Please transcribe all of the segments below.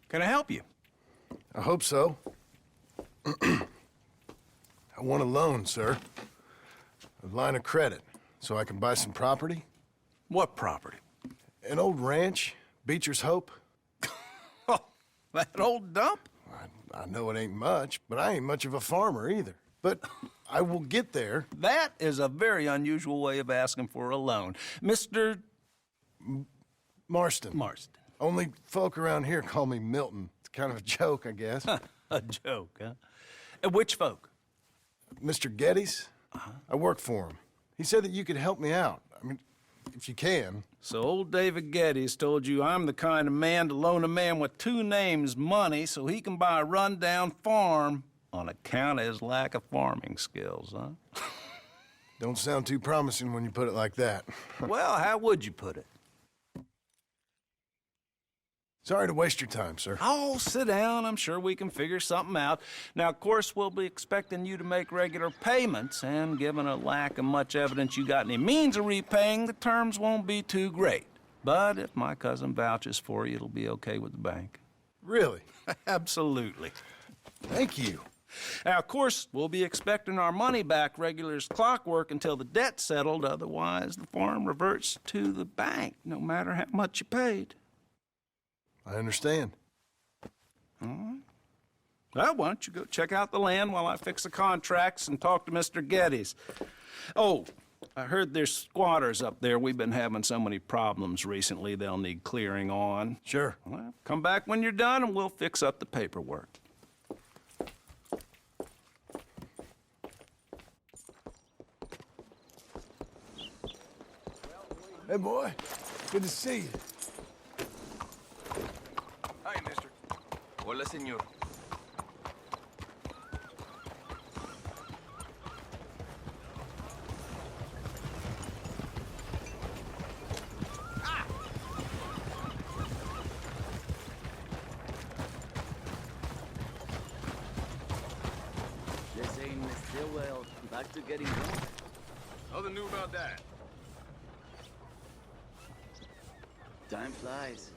Can I help you? I hope so. I want a loan, sir. A line of credit, so I can buy some property. What property? An old ranch, Beecher's Hope. Oh, that old dump? I know it ain't much, but I ain't much of a farmer either. But I will get there. That is a very unusual way of asking for a loan. Mr. Marston. Marston. Only folk around here call me Milton. It's kind of a joke, I guess. A joke, huh? Which folk? Mr. Geddes? I work for him. He said that you could help me out. I mean, if you can. So old David Geddes told you I'm the kind of man to loan a man with two names money so he can buy a rundown farm on account of his lack of farming skills, huh? Don't sound too promising when you put it like that. Well, how would you put it? Sorry to waste your time, sir. Oh, sit down. I'm sure we can figure something out. Now, of course, we'll be expecting you to make regular payments, and given a lack of much evidence you got any means of repaying, the terms won't be too great. But if my cousin vouches for you, it'll be okay with the bank. Really? Absolutely. Thank you. Now, of course, we'll be expecting our money back regular as clockwork until the debt's settled. Otherwise, the farm reverts to the bank, no matter how much you paid. I understand. All right. Well, why don't you go check out the land while I fix the contracts and talk to Mr. Geddes. Oh, I heard there's squatters up there. We've been having so many problems recently, they'll need clearing on. Sure. Well, come back when you're done and we'll fix up the paperwork. Hey, boy. Good to see you. Hi, mister. Hola, señor. They're saying Miss Stillwell back to getting drunk. Nothing new about that. Time flies.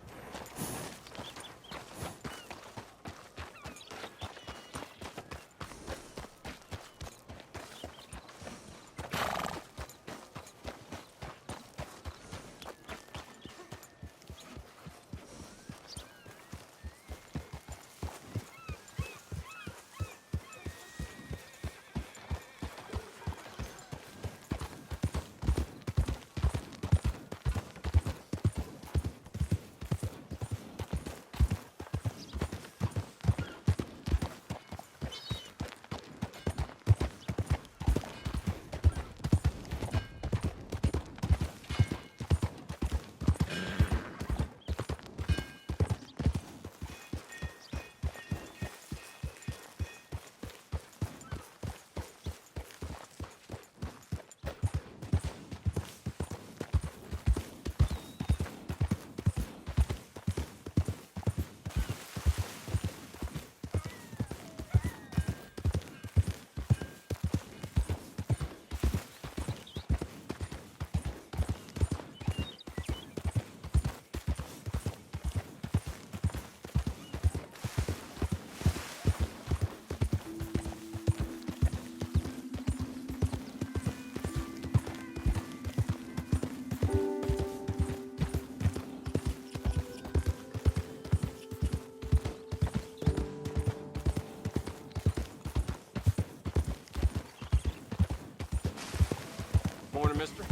Morning, mister.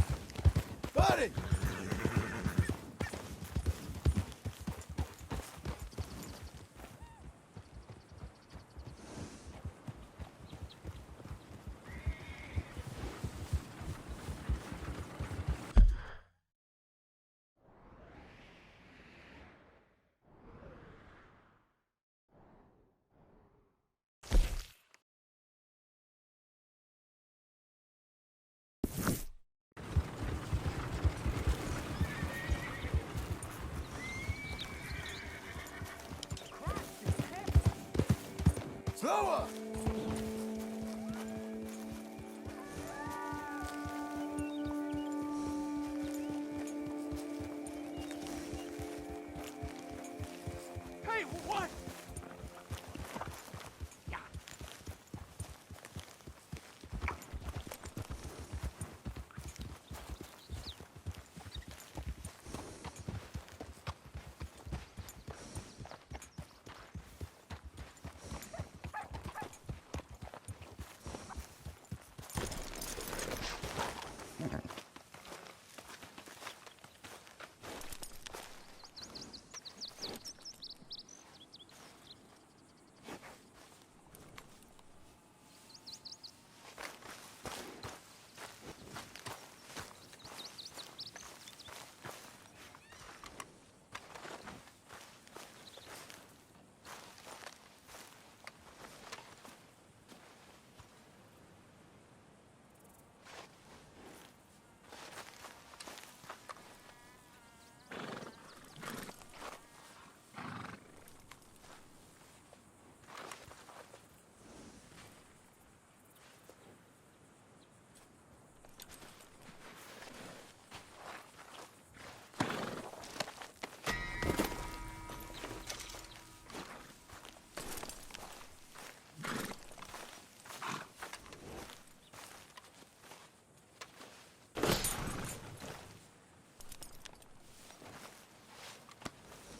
Buddy! Slower! Hey, what?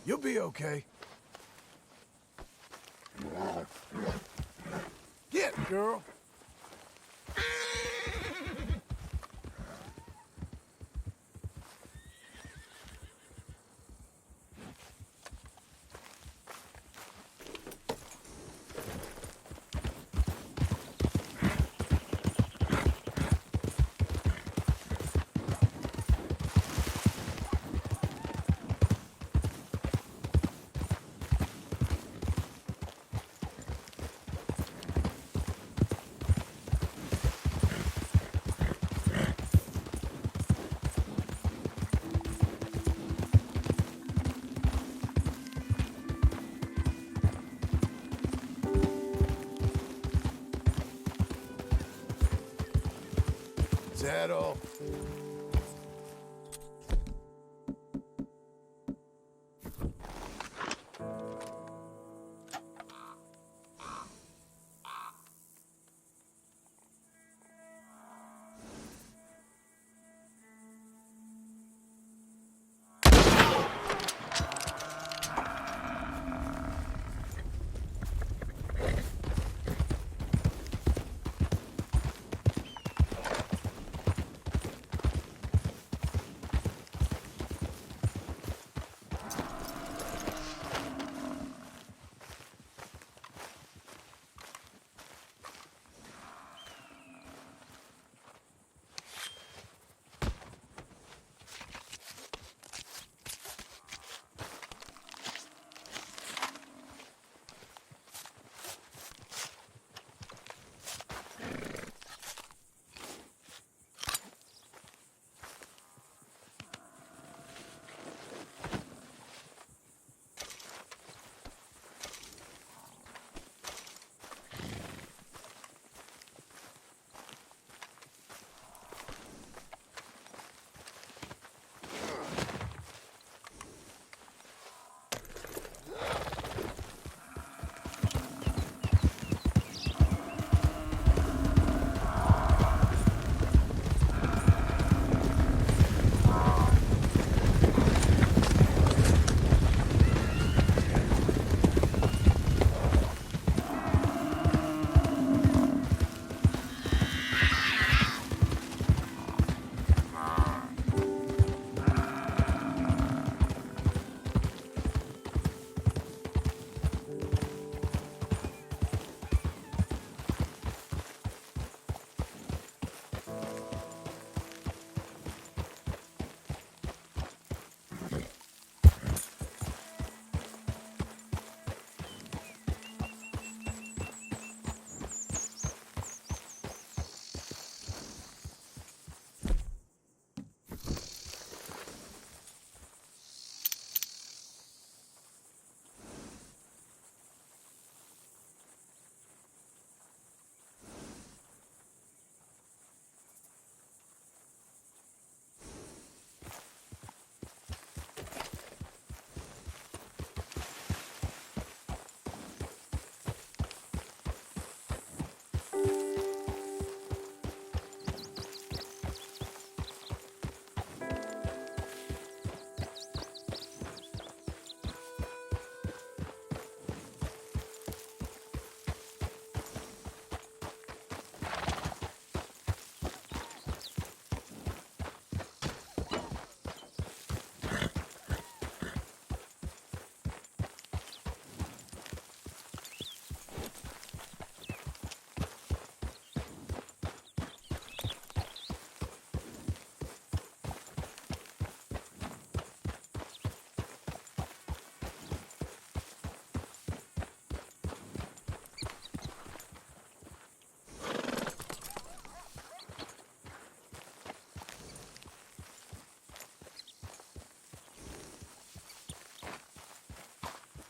You'll be okay. Get, girl. Is that all?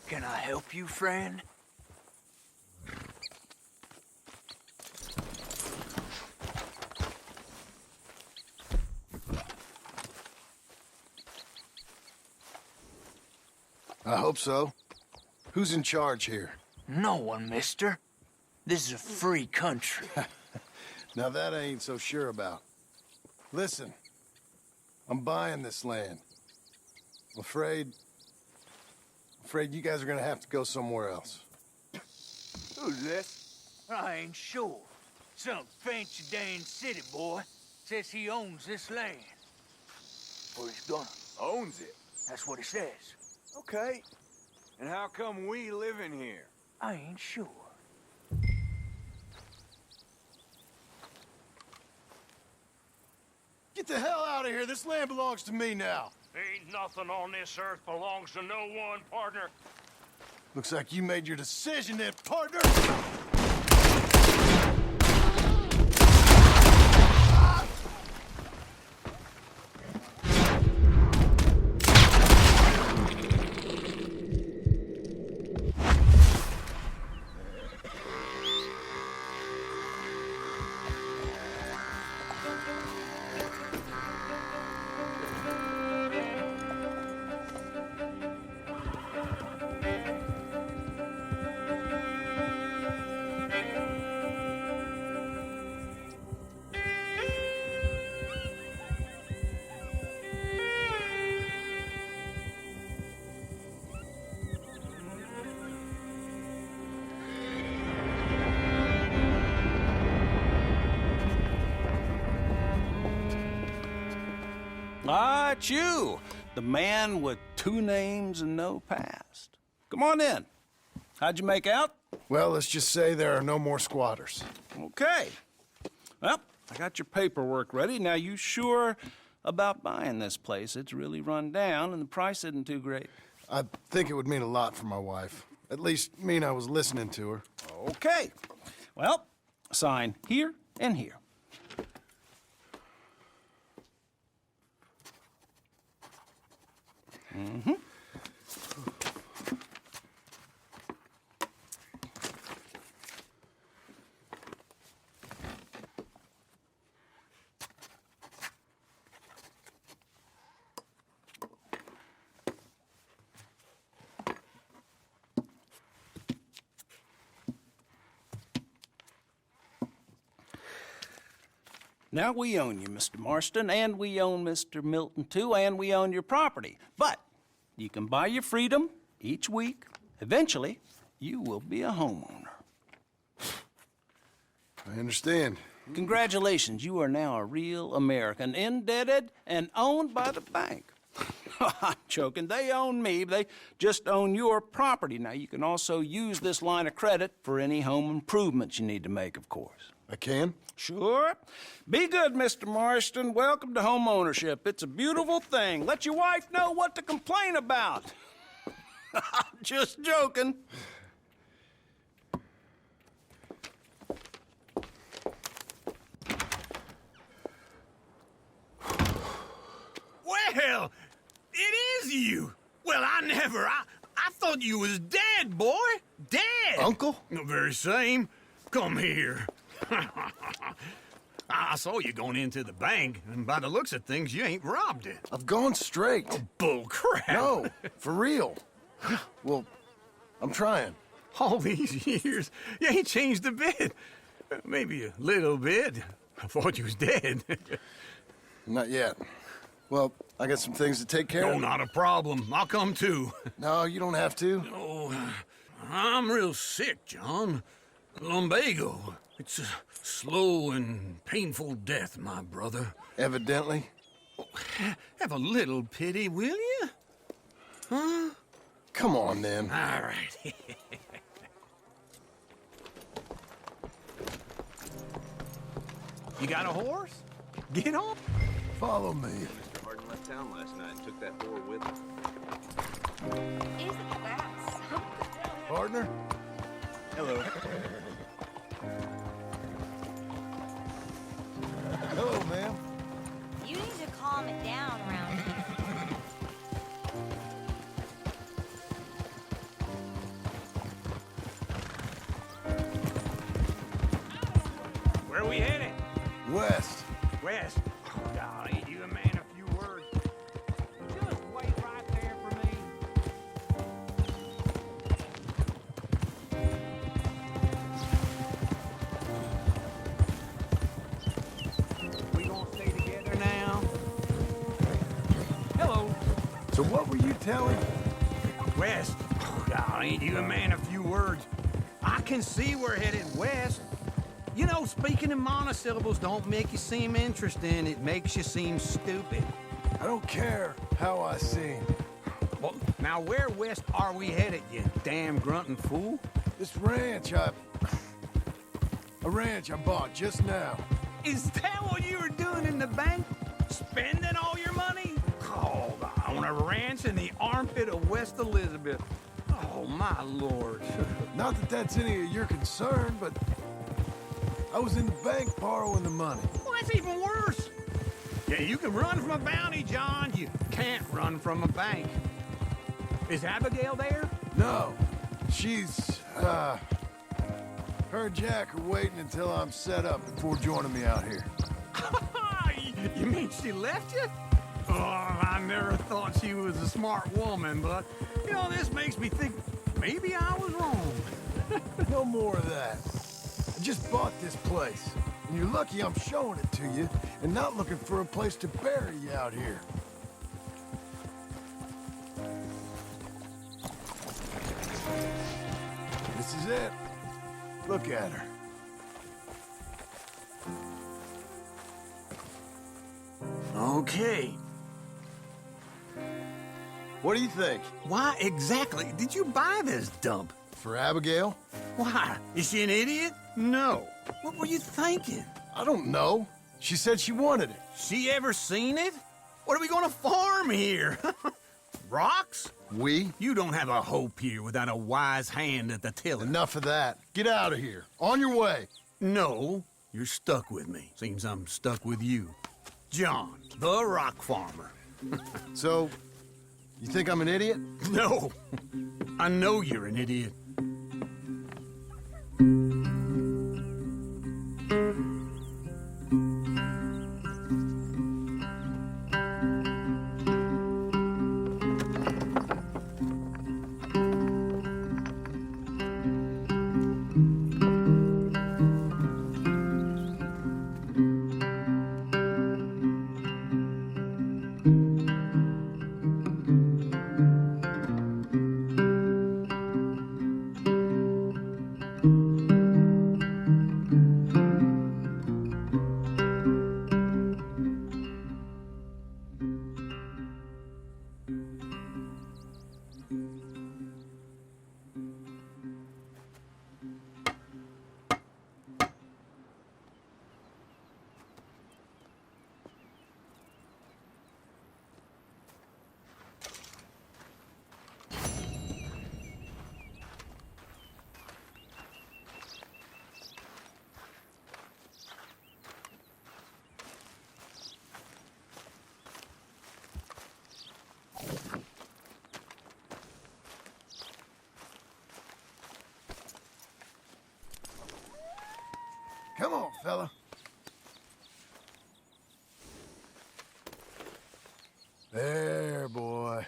Can I help you, friend? I hope so. Who's in charge here? No one, mister. This is a free country. Now that I ain't so sure about. Listen, I'm buying this land. I'm afraid you guys are gonna have to go somewhere else. Who's this? I ain't sure. Some fancy Dan city boy says he owns this land. Or he's gonna. Owns it. That's what he says. Okay. And how come we live in here? I ain't sure. Get the hell out of here. This land belongs to me now. Ain't nothing on this earth belongs to no one, partner. Looks like you made your decision then, partner. Ah, it's you, the man with 2 names and no past. Come on in. How'd you make out? Well, let's just say there are no more squatters. Okay. Well, I got your paperwork ready. Now, you sure about buying this place? It's really run down, and the price isn't too great. I think it would mean a lot for my wife. At least mean I was listening to her. Okay. Well, sign here and here. Mm-hmm. Now, we own you, Mr. Marston, and we own Mr. Milton, too, and we own your property. But you can buy your freedom each week. Eventually, you will be a homeowner. I understand. Congratulations, you are now a real American, indebted and owned by the bank. I'm joking. They own me. They just own your property. Now, you can also use this line of credit for any home improvements you need to make, of course. I can? Sure. Be good, Mr. Marston. Welcome to home ownership. It's a beautiful thing. Let your wife know what to complain about. Just joking. Well, it is you. Well, I thought you was dead, boy. Dead. Uncle? The very same. Come here. I saw you going into the bank, and by the looks of things, you ain't robbed it. I've gone straight. Bull crap. No, for real. Well, I'm trying. All these years, you ain't changed a bit. Maybe a little bit. I thought you was dead. Not yet. Well, I got some things to take care No, of. not a problem. I'll come too. No, you don't have to. Oh, I'm real sick, John. Lumbago. It's a slow and painful death, my brother. Evidently. Have a little pity, will you? Huh? Come on, then. All right. You got a horse? Get on. Follow me. Mr. Harden left town last night and took that boar with him. Isn't that something? Partner? Hello. Hello, ma'am. You need to calm it down around here. Where are we headed? West. West. Oh, golly, you a man a few words. Just wait right there for me. We gonna stay together now? Hello. So what were you telling? West. Oh, golly, ain't you a man of few words? I can see we're headed west. You know, speaking in monosyllables don't make you seem interesting. It makes you seem stupid. I don't care how I sing. Well, now where west are we headed, you damn grunting fool? This ranch I bought just now. Is that what you were doing in the bank? Spending all your money? Oh, on a ranch in the armpit of West Elizabeth. Oh, my lord. Not that that's any of your concern, but I was in the bank borrowing the money. Well, that's even worse. Yeah, you can run from a bounty, John. You can't run from a bank. Is Abigail there? No, she's, her and Jack are waiting until I'm set up before joining me out here. You mean she left you? Oh, I never thought she was a smart woman, but, you know, this makes me think maybe I was wrong. No more of that. I just bought this place, and you're lucky I'm showing it to you and not looking for a place to bury you out here. This is it. Look at her. Okay. What do you think? Why exactly did you buy this dump? For Abigail? Why? Is she an idiot? No. What were you thinking? I don't know. She said she wanted it. She ever seen it? What are we gonna farm here? Rocks? We? You don't have a hope here without a wise hand at the tiller. Enough of that. Get out of here. On your way. No, you're stuck with me. Seems I'm stuck with you. John, the rock farmer. So, you think I'm an idiot? No, I know you're an idiot. Come on, fella. There, boy.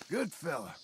Good fella.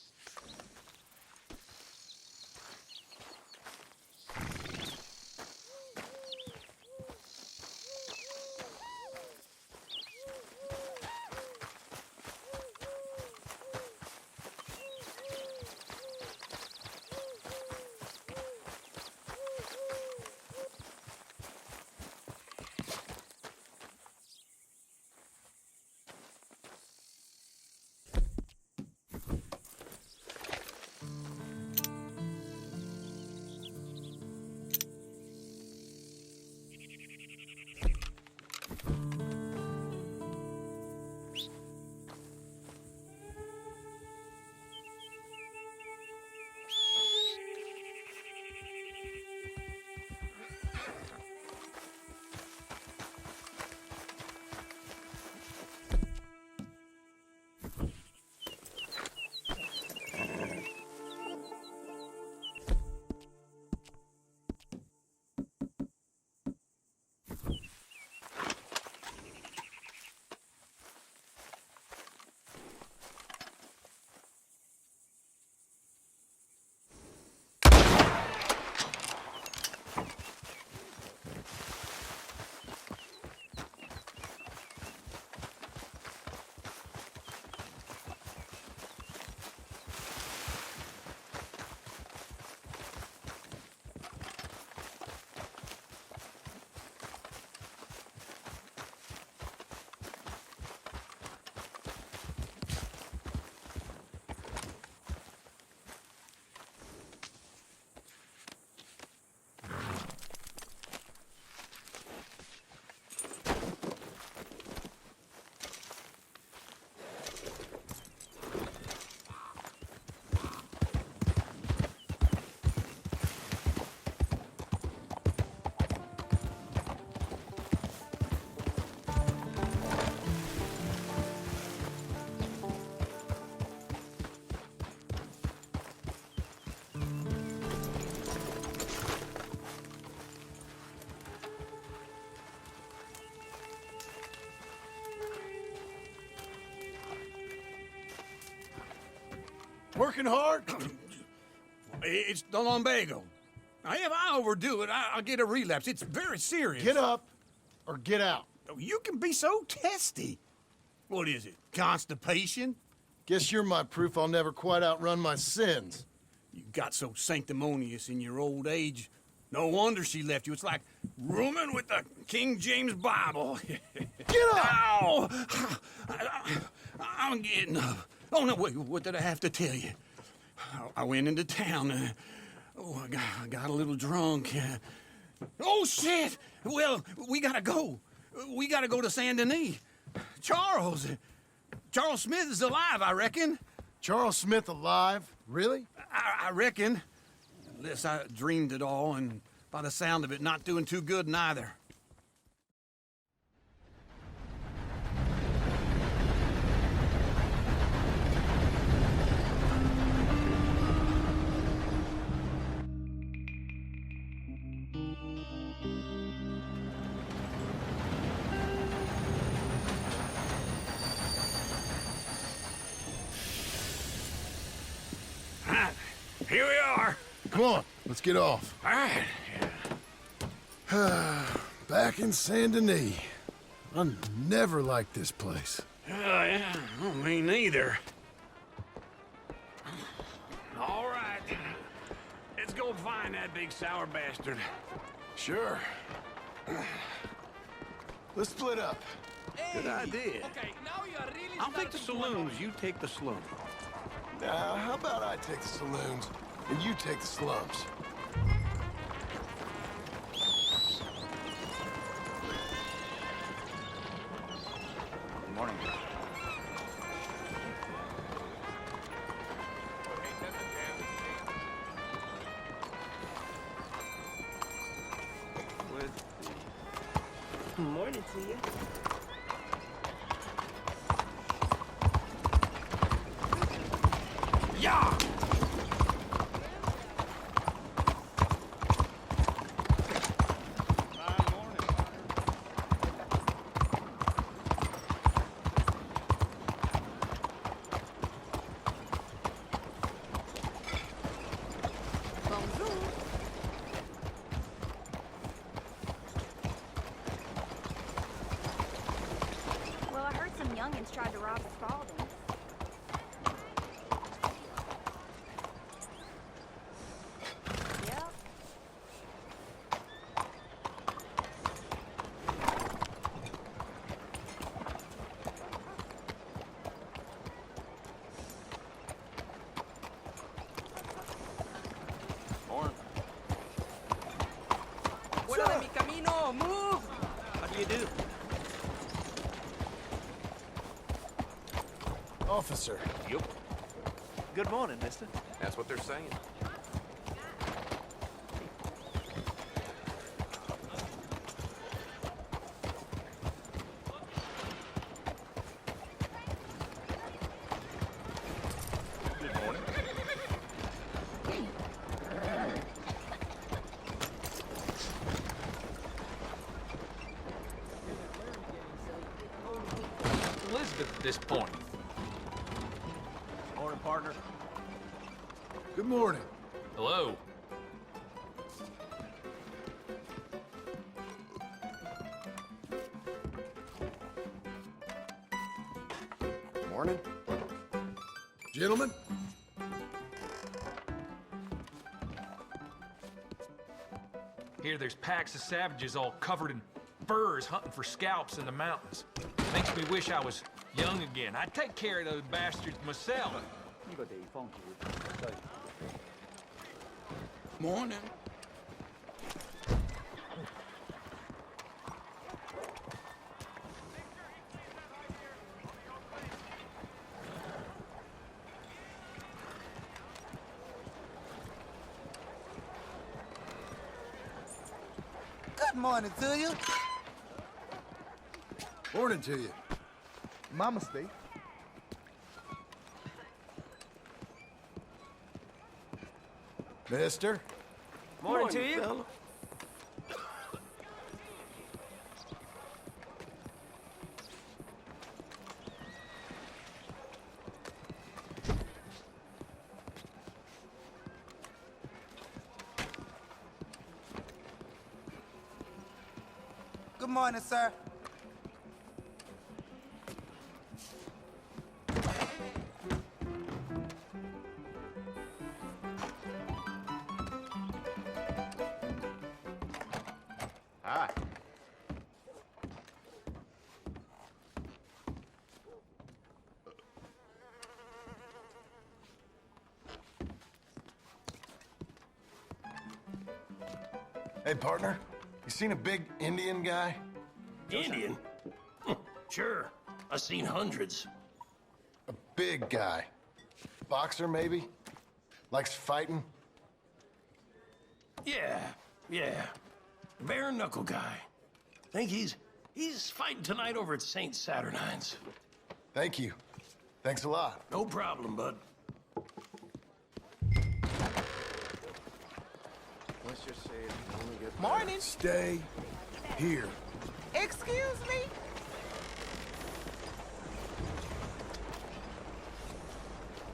Working hard? It's the lumbago. Now, if I overdo it, I'll get a relapse. It's very serious. Get up or get out. You can be so testy. What is it, constipation? Guess you're my proof I'll never quite outrun my sins. You got so sanctimonious in your old age. No wonder she left you. It's like rooming with the King James Bible. Get up! Ow! I'm getting up. Oh, no, wait, what did I have to tell you? I went into town. I got a little drunk. Oh, shit! Well, we gotta go. We gotta go to Saint Denis. Charles Smith is alive, I reckon. Charles Smith alive? Really? I reckon. Unless I dreamed it all, and by the sound of it, not doing too good neither. Here we are. Come on, let's get off. All right. Back in Saint Denis. I never liked this place. Yeah, well, me neither. All right. Let's go find that big sour bastard. Sure. Let's split up. Good idea. Okay, now you are really I'll take the starting to saloons, you take the slums. Now, how about I take the saloons and you take the slums? Good morning. Morning to you. Yeah! Well, I heard some youngins tried to rob Spaulding. Yep. Fuera de mi camino, move! How do you do? Officer. Yep, Good morning, mister. that's what they're saying. Good morning. Elizabeth at this point. Morning, partner. Good morning. Hello. Morning. Gentlemen. Here there's packs of savages all covered in furs hunting for scalps in the mountains. Makes me wish I was young again. I'd take care of those bastards myself. Morning. Good morning to you. Morning to you. My mistake. Mister. Morning to you. Fella. Good morning, sir. Hi. Hey, partner. You seen a big Indian guy? Indian? Sure. I've seen hundreds. A big guy. Boxer, maybe? Likes fighting? Yeah. Bare knuckle guy. Think he's fighting tonight over at St. Saturnine's. Thank you. Thanks a lot. No problem, bud. Let's just say it only gets Morning. Stay here. Excuse me?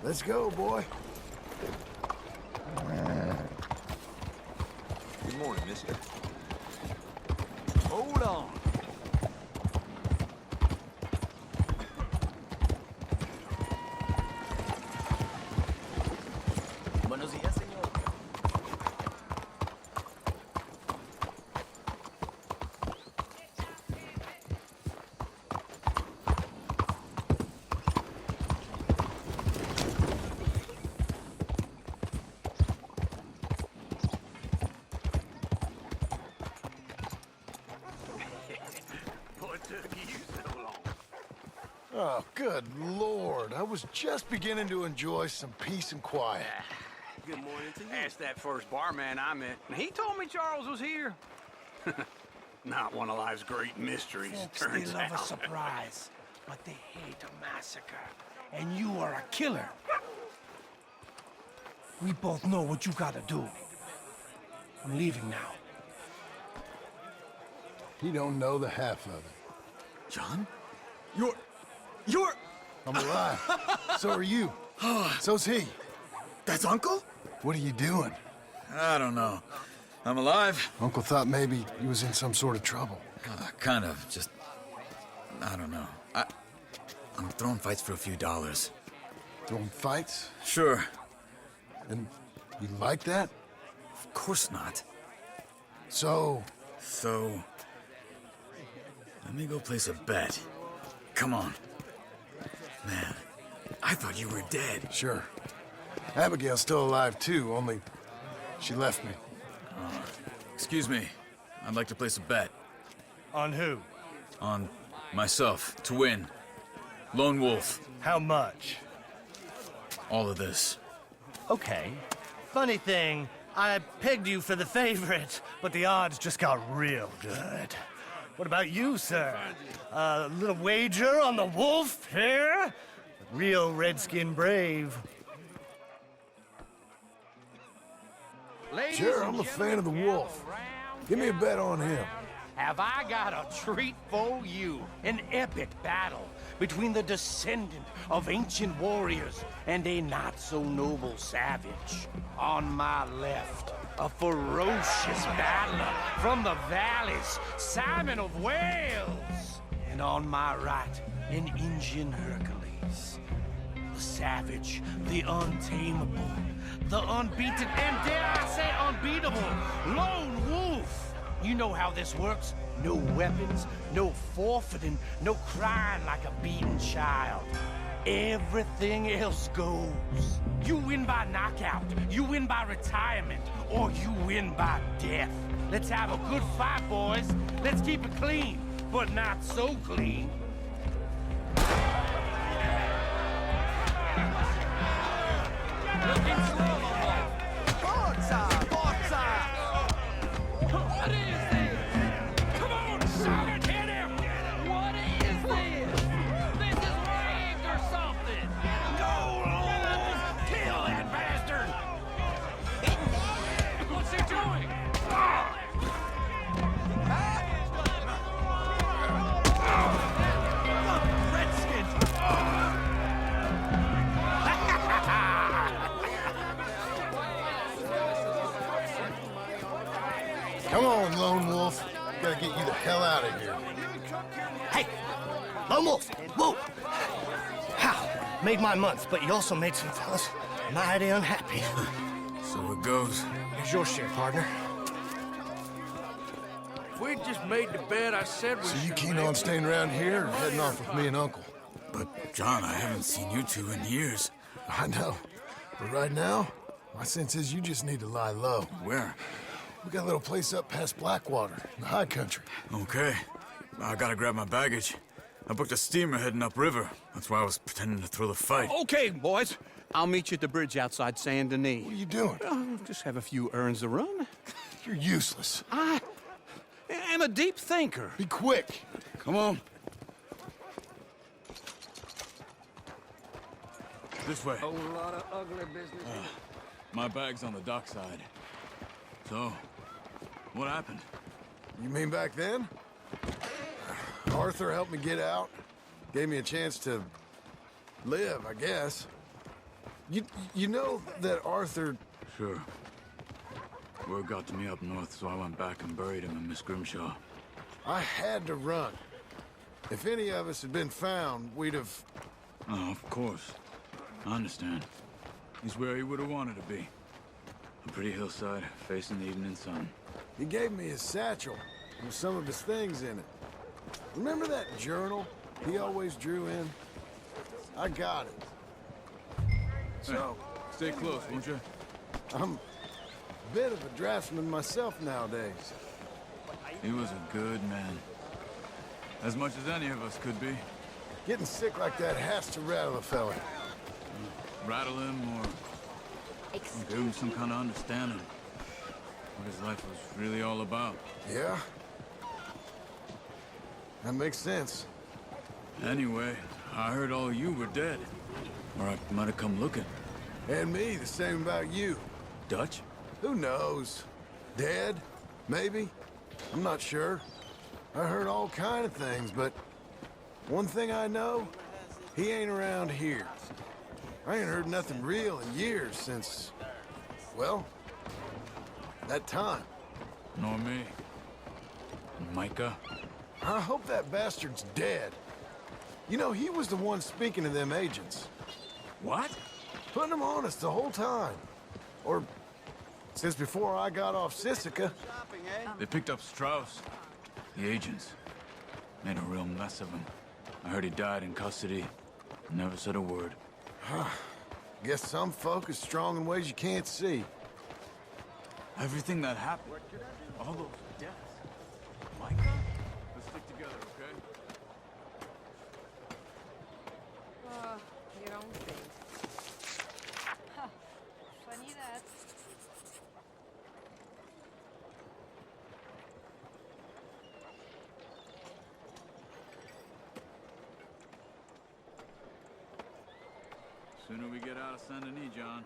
Let's go, boy. Good morning, mister. Hold on. Buenos días, señor. What took you so long? Oh, good Lord. I was just beginning to enjoy some peace and quiet. Good morning to you. Asked that first barman I met, and he told me Charles was here. Not one of life's great mysteries, turns They love a out. surprise, but they hate a massacre. And you are a killer. We both know what you gotta do. I'm leaving now. He don't know the half of it. John? You're... I'm alive. So are you. So's he. That's Uncle? What are you doing? I don't know. I'm alive. Uncle thought maybe he was in some sort of trouble. Kind of. Just... I don't know. I'm throwing fights for a few dollars. Throwing fights? Sure. And you like that? Of course not. So, So... let me go place a bet. Come on. Man, I thought you were dead. sure. Abigail's still alive too, only she left me. Excuse me. I'd like to place a bet. On who? On myself, to win. Lone Wolf. How much? All of this. Okay. Funny thing, I pegged you for the favorite, but the odds just got real good. What about you, sir? A little wager on the wolf here? Real redskin brave. Ladies Sure, and I'm a fan of the gentlemen, wolf. gather round, Give me a bet on him. Have I got a treat for you? An epic battle between the descendant of ancient warriors and a not-so-noble savage. On my left, a ferocious battler from the valleys, Simon of Wales. And on my right, an Indian Hercules. The savage, the untamable, the unbeaten, and dare I say unbeatable, Lone Wolf. You know how this works. No weapons, no forfeiting, no crying like a beaten child. Everything else goes. You win by knockout, you win by retirement, or you win by death. Let's have a good fight, boys. Let's keep it clean, but not so clean. Looking slow, Forza! Forza! What is this? Come on, shout it, hit him! What is this? This is rigged or something! Go, Lowell! Kill that bastard! What's he doing? Come on, Lone Wolf. Gotta get you the hell out of here. Hey! Lone Wolf! Whoa! How? Made my month, but you also made some fellas mighty unhappy. So it goes. Here's your share, partner. If we just made the bed I said we So you should keen make, on staying around here or heading off with me and Uncle? But, John, I haven't seen you two in years. I know. But right now, my sense is you just need to lie low. Where? We got a little place up past Blackwater, in the high country. Okay. I gotta grab my baggage. I booked a steamer heading upriver. That's why I was pretending to throw the fight. Okay, boys. I'll meet you at the bridge outside Saint Denis. What are you doing? Just have a few errands to run. You're useless. I am a deep thinker. Be quick. Come on. This way. Whole lot of ugly business. My bag's on the dockside. So, what happened? You mean back then? Arthur helped me get out. Gave me a chance to live, I guess. You know that Arthur... Sure. Word got to me up north, so I went back and buried him in Miss Grimshaw. I had to run. If any of us had been found, we'd have... Oh, of course. I understand. He's where he would have wanted to be. A pretty hillside, facing the evening sun. He gave me his satchel with some of his things in it. Remember that journal he always drew in? I got it. So... Stay close, won't you? I'm a bit of a draftsman myself nowadays. He was a good man. As much as any of us could be. Getting sick like that has to rattle a fella. Rattle him or give him some kind of understanding. What his life was really all about. Yeah? That makes sense. Anyway, I heard all you were dead. Or I might have come looking. And me, the same about you. Dutch? Who knows? Dead? Maybe? I'm not sure. I heard all kind of things, but one thing I know, he ain't around here. I ain't heard nothing real in years since, well, that time. Nor me. And Micah? I hope that bastard's dead. You know, he was the one speaking to them agents. What? Putting them on us the whole time. Or since before I got off Sisika. They picked up Strauss. The agents. Made a real mess of him. I heard he died in custody. Never said a word. Guess some folk is strong in ways you can't see. Everything that happened. All those deaths. Micah? Let's stick together, okay? You don't think. Funny that. Sooner we get out of Saint Denis, John.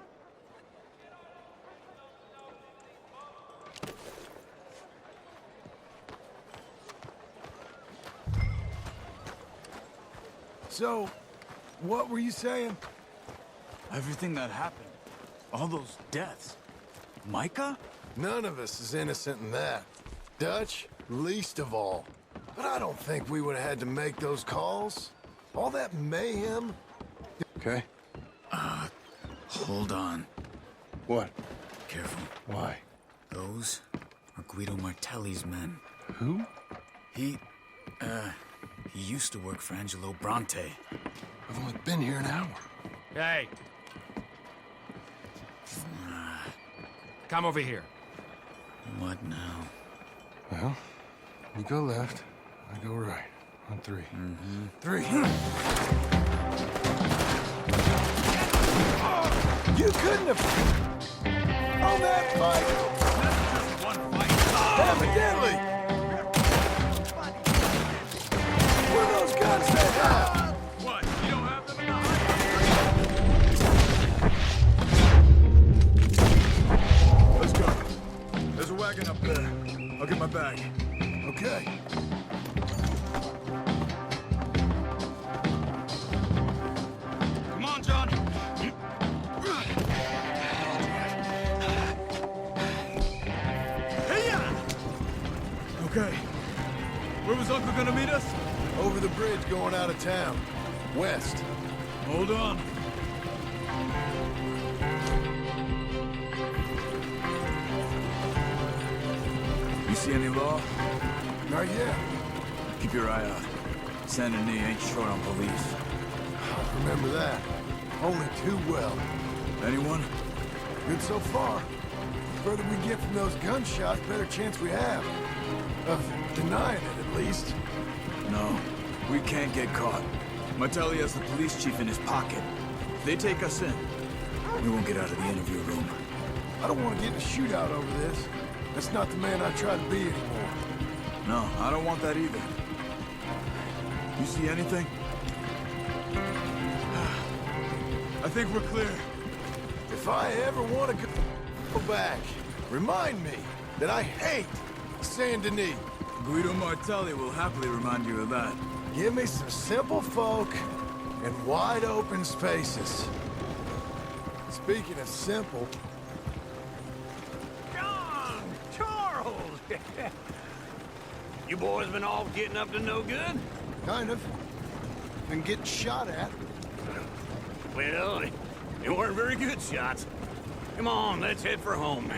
So, what were you saying? Everything that happened. All those deaths. Micah? None of us is innocent in that. Dutch, least of all. But I don't think we would have had to make those calls. All that mayhem. Okay. Hold on. What? Careful. Why? Those are Guido Martelli's men. Who? He used to work for Angelo Bronte. I've only been here an hour. Hey. Come over here. What now? Well, you go left, I go right. On three. Mm-hmm. 3. You couldn't have... On that fight! One fight. Evidently! Where are those guns they have? What? You don't have them in the Let's go. There's a wagon up there. I'll get my bag. Okay. Come on, John. Okay. Where was Uncle gonna meet us? Over the bridge going out of town. West. Hold on. You see any law? Not yet. Keep your eye out. Saint Denis ain't short on police. Remember that. Only too well. Anyone? Good so far. The further we get from those gunshots, better chance we have. Of denying it, at least. No. We can't get caught. Martelli has the police chief in his pocket. If they take us in, we won't get out of the interview room. I don't want to get in a shootout over this. That's not the man I try to be anymore. No, I don't want that either. You see anything? I think we're clear. If I ever want to go back, remind me that I hate Saint Denis. Guido Martelli will happily remind you of that. Give me some simple folk and wide open spaces. Speaking of simple, John! Charles! You boys been all getting up to no good? kind of. Been getting shot at. Well, they weren't very good shots. Come on, let's head for home.